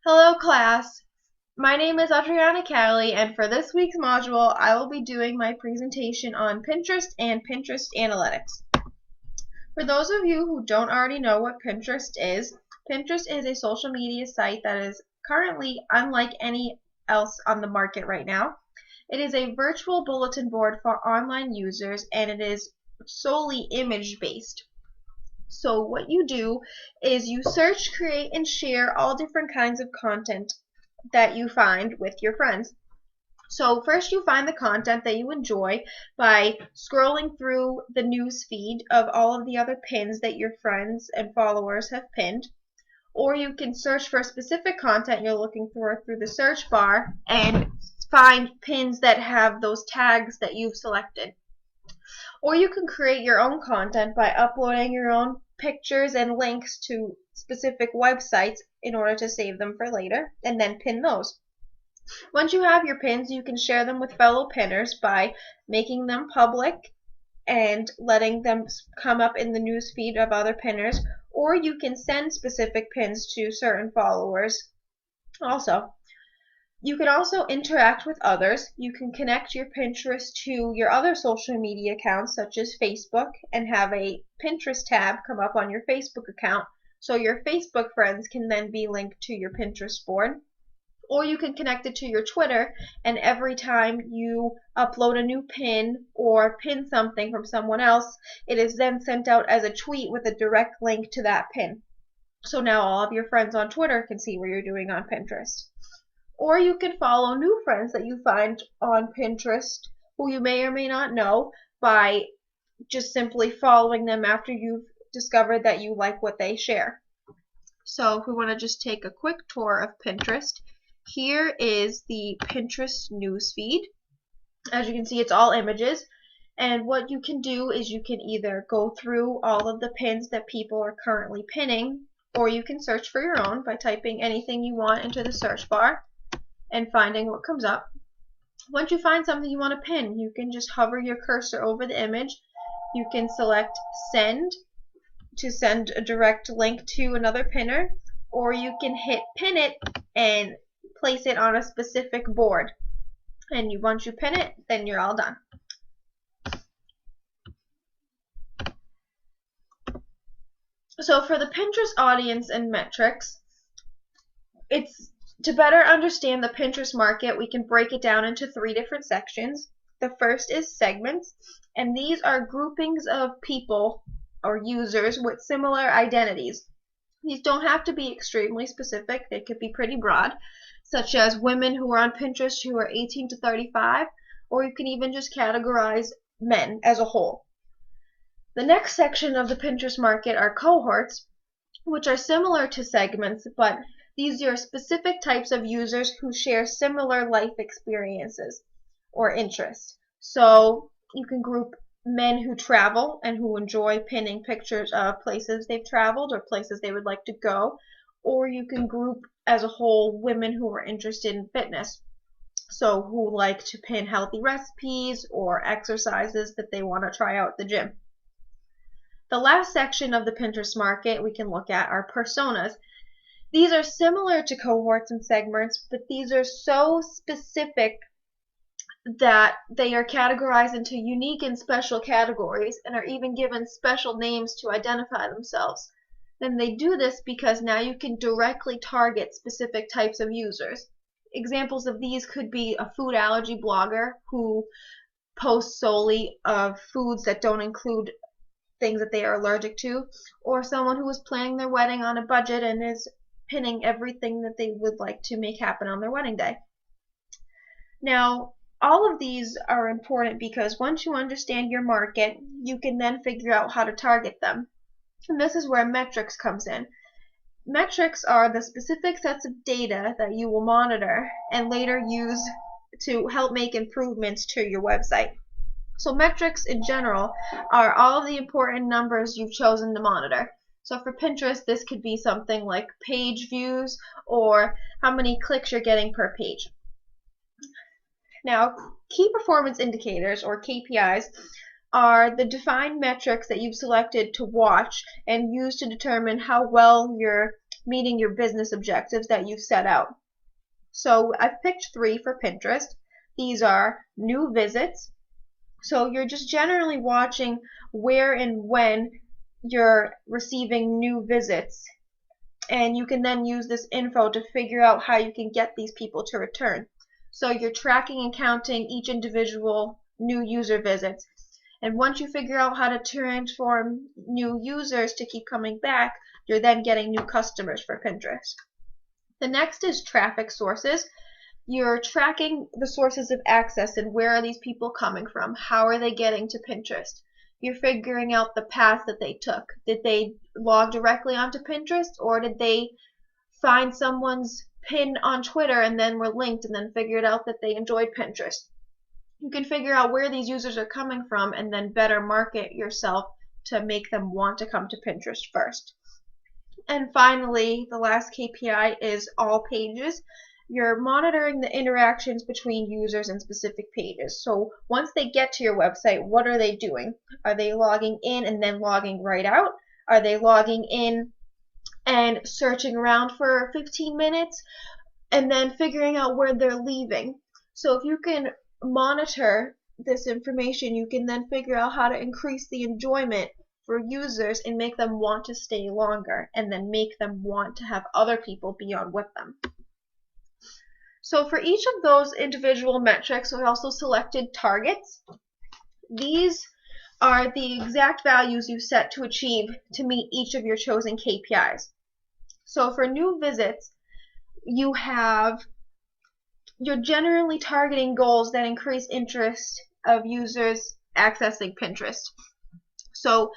Hello class, my name is Adriana Cali, and for this week's module I will be doing my presentation on Pinterest and Pinterest Analytics. For those of you who don't already know what Pinterest is a social media site that is currently unlike any else on the market right now. It is a virtual bulletin board for online users, and it is solely image based. So what you do is you search, create, and share all different kinds of content that you find with your friends. So first you find the content that you enjoy by scrolling through the news feed of all of the other pins that your friends and followers have pinned. Or you can search for specific content you're looking for through the search bar and find pins that have those tags that you've selected. Or you can create your own content by uploading your own pictures and links to specific websites in order to save them for later, and then pin those. Once you have your pins, you can share them with fellow pinners by making them public and letting them come up in the news feed of other pinners, or you can send specific pins to certain followers also. You can also interact with others. You can connect your Pinterest to your other social media accounts such as Facebook and have a Pinterest tab come up on your Facebook account so your Facebook friends can then be linked to your Pinterest board. Or you can connect it to your Twitter, and every time you upload a new pin or pin something from someone else, it is then sent out as a tweet with a direct link to that pin. So now all of your friends on Twitter can see what you're doing on Pinterest. Or you can follow new friends that you find on Pinterest who you may or may not know by just simply following them after you've discovered that you like what they share. So if we want to just take a quick tour of Pinterest, here is the Pinterest newsfeed. As you can see, it's all images. And what you can do is you can either go through all of the pins that people are currently pinning, or you can search for your own by typing anything you want into the search bar and finding what comes up. Once you find something you want to pin, you can just hover your cursor over the image. You can select send to send a direct link to another pinner, or you can hit pin it and place it on a specific board. And once you pin it, then you're all done. So for the Pinterest audience and metrics, to better understand the Pinterest market, we can break it down into 3 different sections. The first is segments, and these are groupings of people or users with similar identities. These don't have to be extremely specific, they could be pretty broad, such as women who are on Pinterest who are 18 to 35, or you can even just categorize men as a whole. The next section of the Pinterest market are cohorts, which are similar to segments, but these are specific types of users who share similar life experiences or interests. So you can group men who travel and who enjoy pinning pictures of places they've traveled or places they would like to go, or you can group as a whole women who are interested in fitness, so who like to pin healthy recipes or exercises that they want to try out at the gym. The last section of the Pinterest market we can look at are personas. These are similar to cohorts and segments, but these are so specific that they are categorized into unique and special categories and are even given special names to identify themselves. And they do this because now you can directly target specific types of users. Examples of these could be a food allergy blogger who posts solely of foods that don't include things that they are allergic to, or someone who is planning their wedding on a budget and is pinning everything that they would like to make happen on their wedding day. Now, all of these are important because once you understand your market, you can then figure out how to target them. And this is where metrics comes in. Metrics are the specific sets of data that you will monitor and later use to help make improvements to your website. So metrics in general are all the important numbers you've chosen to monitor. So for Pinterest, this could be something like page views or how many clicks you're getting per page. Now, key performance indicators, or KPIs, are the defined metrics that you've selected to watch and use to determine how well your meeting your business objectives that you've set out. So I've picked 3 for Pinterest. These are new visits. So you're just generally watching where and when you're receiving new visits, and you can then use this info to figure out how you can get these people to return. So you're tracking and counting each individual new user visits, and once you figure out how to transform new users to keep coming back, you're then getting new customers for Pinterest. The next is traffic sources. You're tracking the sources of access and where are these people coming from? How are they getting to Pinterest? You're figuring out the path that they took. Did they log directly onto Pinterest, or did they find someone's pin on Twitter and then were linked and then figured out that they enjoyed Pinterest? You can figure out where these users are coming from and then better market yourself to make them want to come to Pinterest first. And finally, the last KPI is all pages. You're monitoring the interactions between users and specific pages. So once they get to your website, what are they doing? Are they logging in and then logging right out? Are they logging in and searching around for 15 minutes and then figuring out where they're leaving? So if you can monitor this information, you can then figure out how to increase the enjoyment for users and make them want to stay longer, and then make them want to have other people be on with them. So for each of those individual metrics, we also selected targets. These are the exact values you set to achieve to meet each of your chosen KPIs. So for new visits, you're generally targeting goals that increase interest of users accessing Pinterest. So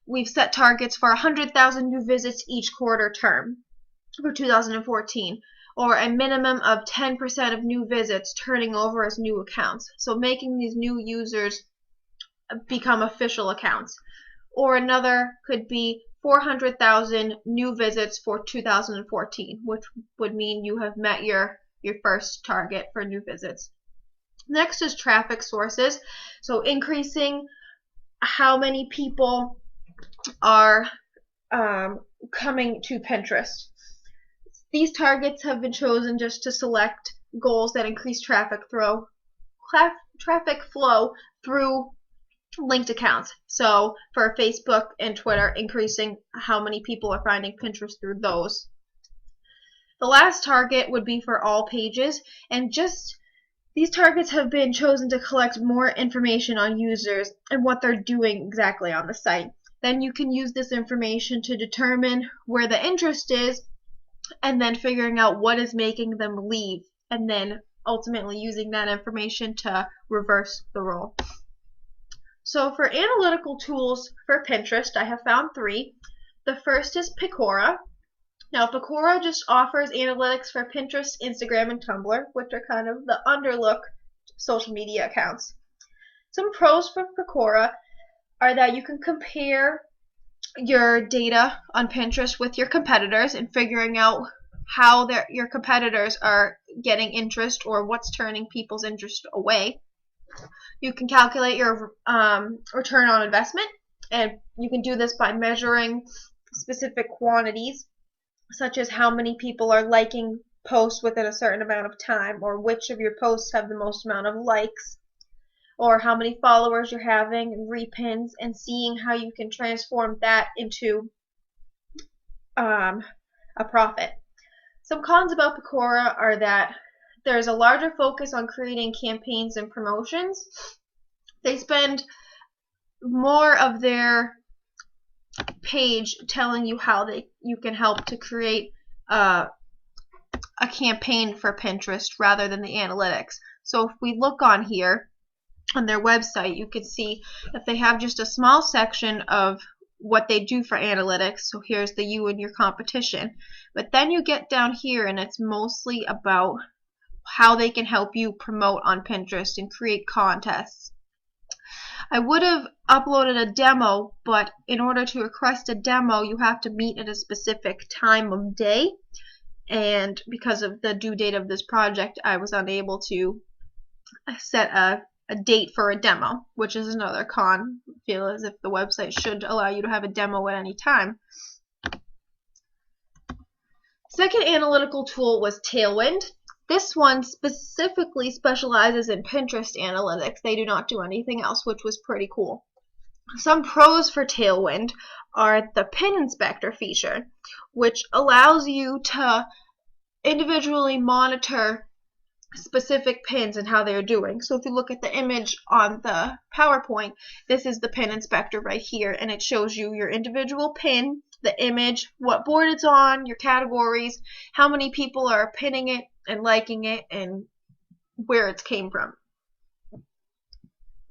we've set targets for 100,000 new visits each quarter term for 2014. Or a minimum of 10% of new visits turning over as new accounts. So making these new users become official accounts. Or another could be 400,000 new visits for 2014, which would mean you have met your first target for new visits. Next is traffic sources. So increasing how many people are coming to Pinterest. These targets have been chosen just to select goals that increase traffic flow through linked accounts. So for Facebook and Twitter, increasing how many people are finding Pinterest through those. The last target would be for all pages, and these targets have been chosen to collect more information on users and what they're doing exactly on the site. Then you can use this information to determine where the interest is, and then figuring out what is making them leave, and then ultimately using that information to reverse the role. So for analytical tools for Pinterest, I have found 3. The first is Picora. Now Picora just offers analytics for Pinterest, Instagram, and Tumblr, which are kind of the underlooked social media accounts. Some pros for Picora are that you can compare your data on Pinterest with your competitors and figuring out how your competitors are getting interest or what's turning people's interest away. You can calculate your return on investment, and you can do this by measuring specific quantities, such as how many people are liking posts within a certain amount of time, or which of your posts have the most amount of likes, or how many followers you're having and repins, and seeing how you can transform that into a profit. Some cons about Picora are that there's a larger focus on creating campaigns and promotions. They spend more of their page telling you how you can help to create a campaign for Pinterest rather than the analytics. So if we look on here on their website, you can see that they have just a small section of what they do for analytics. So here's the you and your competition. But then you get down here and it's mostly about how they can help you promote on Pinterest and create contests. I would have uploaded a demo, but in order to request a demo, you have to meet at a specific time of day. And because of the due date of this project, I was unable to set a date for a demo, which is another con. I feel as if the website should allow you to have a demo at any time. Second analytical tool was Tailwind. This one specifically specializes in Pinterest analytics. They do not do anything else, which was pretty cool. Some pros for Tailwind are the pin inspector feature, which allows you to individually monitor specific pins and how they're doing. So if you look at the image on the PowerPoint, this is the pin inspector right here, and it shows you your individual pin, the image, what board it's on, your categories, how many people are pinning it and liking it, and where it came from.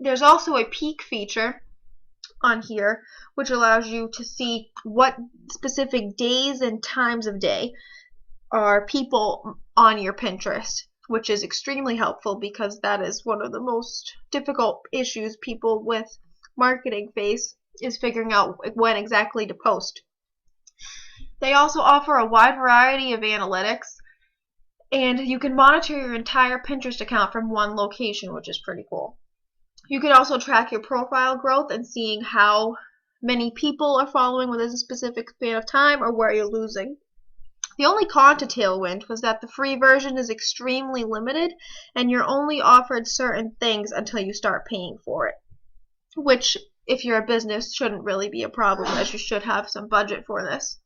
There's also a peak feature on here, which allows you to see what specific days and times of day are people on your Pinterest, which is extremely helpful because that is one of the most difficult issues people with marketing face, is figuring out when exactly to post. They also offer a wide variety of analytics, and you can monitor your entire Pinterest account from one location, which is pretty cool. You can also track your profile growth and seeing how many people are following within a specific span of time or where you're losing. The only con to Tailwind was that the free version is extremely limited and you're only offered certain things until you start paying for it, which if you're a business shouldn't really be a problem, as you should have some budget for this.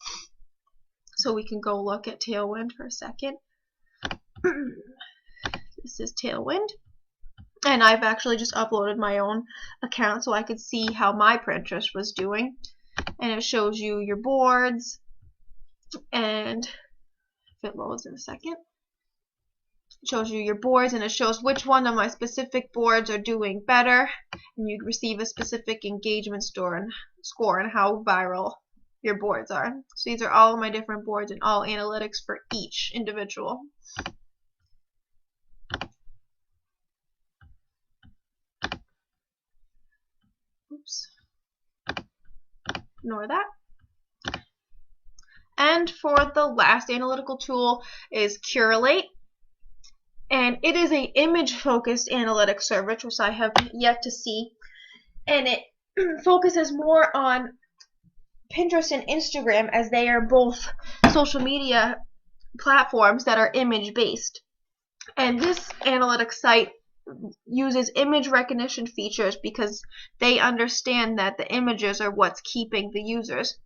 So we can go look at Tailwind for a second. This is Tailwind. And I've actually just uploaded my own account so I could see how my Pinterest was doing. And it shows you your boards, and if it loads in a second, it shows you your boards, and it shows which one of my specific boards are doing better, and you receive a specific engagement score and how viral your boards are. So these are all of my different boards and all analytics for each individual. Oops. Ignore that. And for the last analytical tool is Curalate. And it is an image-focused analytics service, which I have yet to see. And it focuses more on Pinterest and Instagram, as they are both social media platforms that are image-based. And this analytics site uses image recognition features because they understand that the images are what's keeping the users.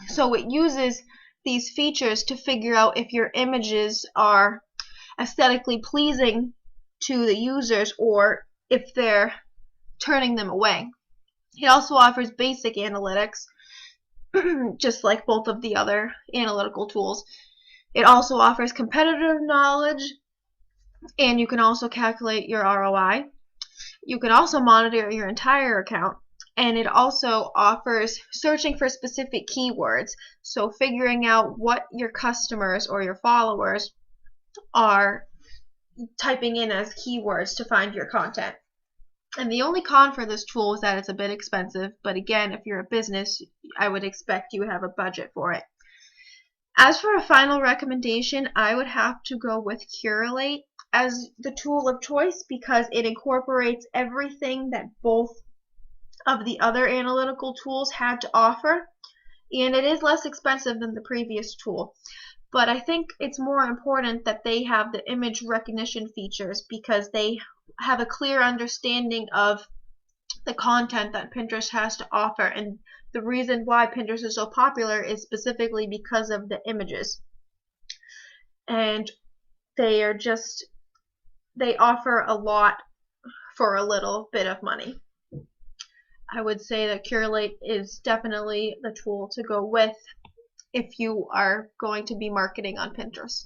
So it uses these features to figure out if your images are aesthetically pleasing to the users or if they're turning them away. It also offers basic analytics, just like both of the other analytical tools. It also offers competitive knowledge, and you can also calculate your ROI. You can also monitor your entire account, and it also offers searching for specific keywords, so figuring out what your customers or your followers are typing in as keywords to find your content. And the only con for this tool is that it's a bit expensive, but again, if you're a business, I would expect you have a budget for it. As for a final recommendation, I would have to go with Curalate as the tool of choice because it incorporates everything that both of the other analytical tools had to offer, and it is less expensive than the previous tool. But I think it's more important that they have the image recognition features because they have a clear understanding of the content that Pinterest has to offer, and the reason why Pinterest is so popular is specifically because of the images. And they offer a lot for a little bit of money. I would say that Curalate is definitely the tool to go with if you are going to be marketing on Pinterest.